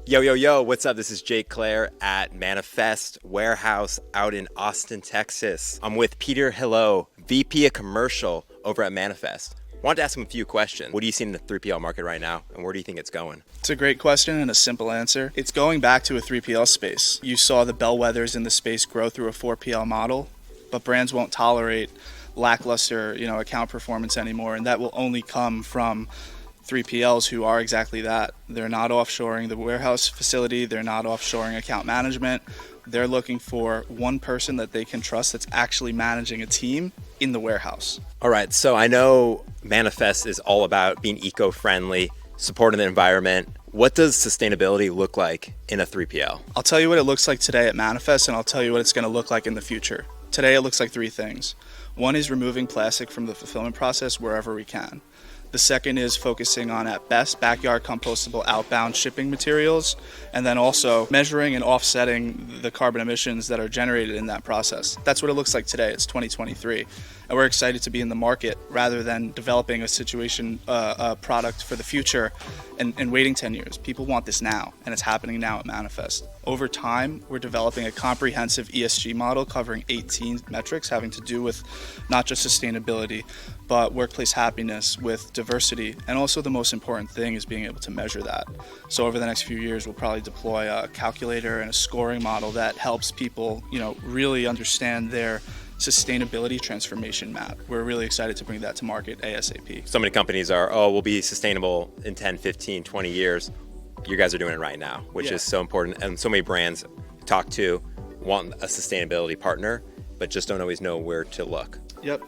Yo, yo, yo, what's up? This is Jake Claire at Manifest Warehouse out in Austin, Texas. I'm with Peter Hillowe, VP of Commercial over at Manifest. Wanted to ask him a few questions. What do you see in the 3PL market right now, and where do you think it's going? It's a great question and a simple answer. It's going back to a 3PL space. You saw the bellwethers in the space grow through a 4PL model, but brands won't tolerate lackluster, account performance anymore, and that will only come from 3PLs who are exactly that. They're not offshoring the warehouse facility, they're not offshoring account management. They're looking for one person that they can trust that's actually managing a team in the warehouse. All right, so I know Manifest is all about being eco-friendly, supporting the environment. What does sustainability look like in a 3PL? I'll tell you what it looks like today at Manifest, and I'll tell you what it's going to look like in the future. Today it looks like three things. One is removing plastic from the fulfillment process wherever we can. The second is focusing on, at best, backyard compostable outbound shipping materials, and then also measuring and offsetting the carbon emissions that are generated in that process. That's what it looks like today. It's 2023, and we're excited to be in the market rather than developing a product for the future and waiting 10 years. People want this now, and it's happening now at Manifest. Over time, we're developing a comprehensive ESG model covering 18 metrics having to do with not just sustainability, but workplace happiness, with diversity, and also the most important thing is being able to measure that. So over the next few years, we'll probably deploy a calculator and a scoring model that helps people, really understand their sustainability transformation map. We're really excited to bring that to market ASAP. So many companies are, we'll be sustainable in 10, 15, 20 years. You guys are doing it right now, which is so important. And so many brands talk to want a sustainability partner, but just don't always know where to look. Yep.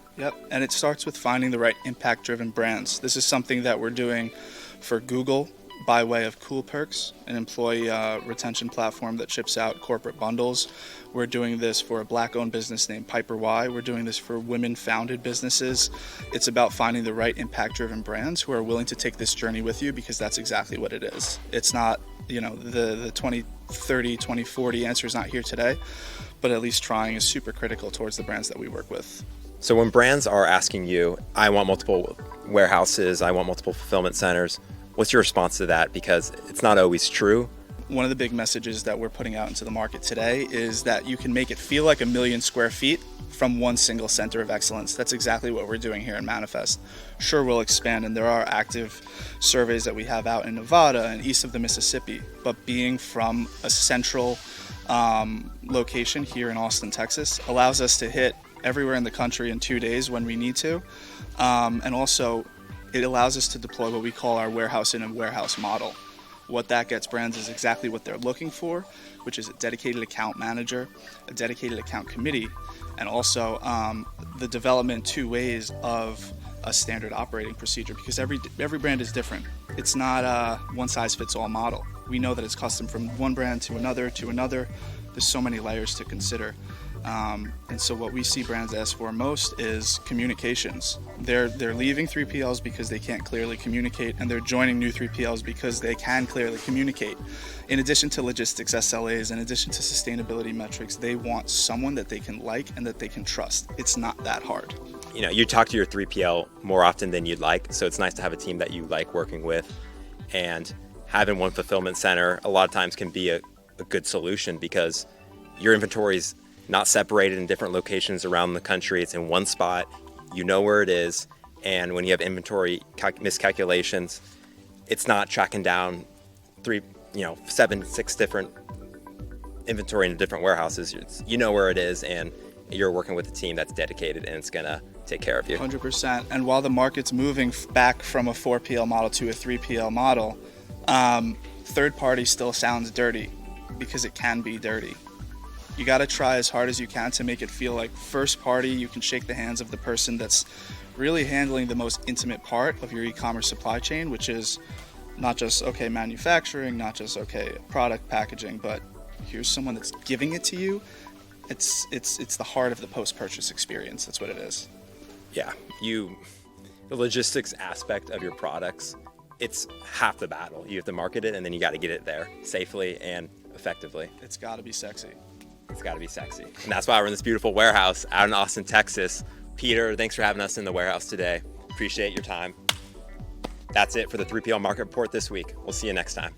And it starts with finding the right impact-driven brands. This is something that we're doing for Google by way of Cool Perks, an employee retention platform that ships out corporate bundles. We're doing this for a Black-owned business named Piper Y. We're doing this for women-founded businesses. It's about finding the right impact-driven brands who are willing to take this journey with you, because that's exactly what it is. It's not, the 2030, 2040 answer is not here today, but at least trying is super critical towards the brands that we work with. So when brands are asking you, I want multiple warehouses, I want multiple fulfillment centers, what's your response to that? Because it's not always true. One of the big messages that we're putting out into the market today is that you can make it feel like 1 million square feet from one single center of excellence. That's exactly what we're doing here in Manifest. Sure, we'll expand, and there are active surveys that we have out in Nevada and east of the Mississippi, but being from a central location here in Austin, Texas, allows us to hit everywhere in the country in 2 days when we need to, and also it allows us to deploy what we call our warehouse in a warehouse model. What that gets brands is exactly what they're looking for, which is a dedicated account manager, a dedicated account committee, and also the development 2 ways of a standard operating procedure, because every brand is different. It's not a one-size-fits-all model. We know that it's custom from one brand to another to another. There's so many layers to consider. And so what we see brands ask for most is communications. They're leaving 3PLs because they can't clearly communicate, and they're joining new 3PLs because they can clearly communicate. In addition to logistics SLAs, in addition to sustainability metrics, they want someone that they can like and that they can trust. It's not that hard. You talk to your 3PL more often than you'd like, so it's nice to have a team that you like working with. And having one fulfillment center a lot of times can be a good solution, because your inventory's not separated in different locations around the country. It's in one spot. You know where it is. And when you have inventory miscalculations, it's not tracking down 6 different inventory in different warehouses. You know where it is, and you're working with a team that's dedicated, and it's going to take care of you. 100%. And while the market's moving back from a 4PL model to a 3PL model, third party still sounds dirty, because it can be dirty. You got to try as hard as you can to make it feel like first party. You can shake the hands of the person that's really handling the most intimate part of your e-commerce supply chain, which is not just, manufacturing, not just, product packaging, but here's someone that's giving it to you. It's the heart of the post-purchase experience. That's what it is. Yeah, the logistics aspect of your products, it's half the battle. You have to market it, and then you got to get it there safely and effectively. It's got to be sexy. It's got to be sexy. And that's why we're in this beautiful warehouse out in Austin, Texas. Peter, thanks for having us in the warehouse today. Appreciate your time. That's it for the 3PL Market Report this week. We'll see you next time.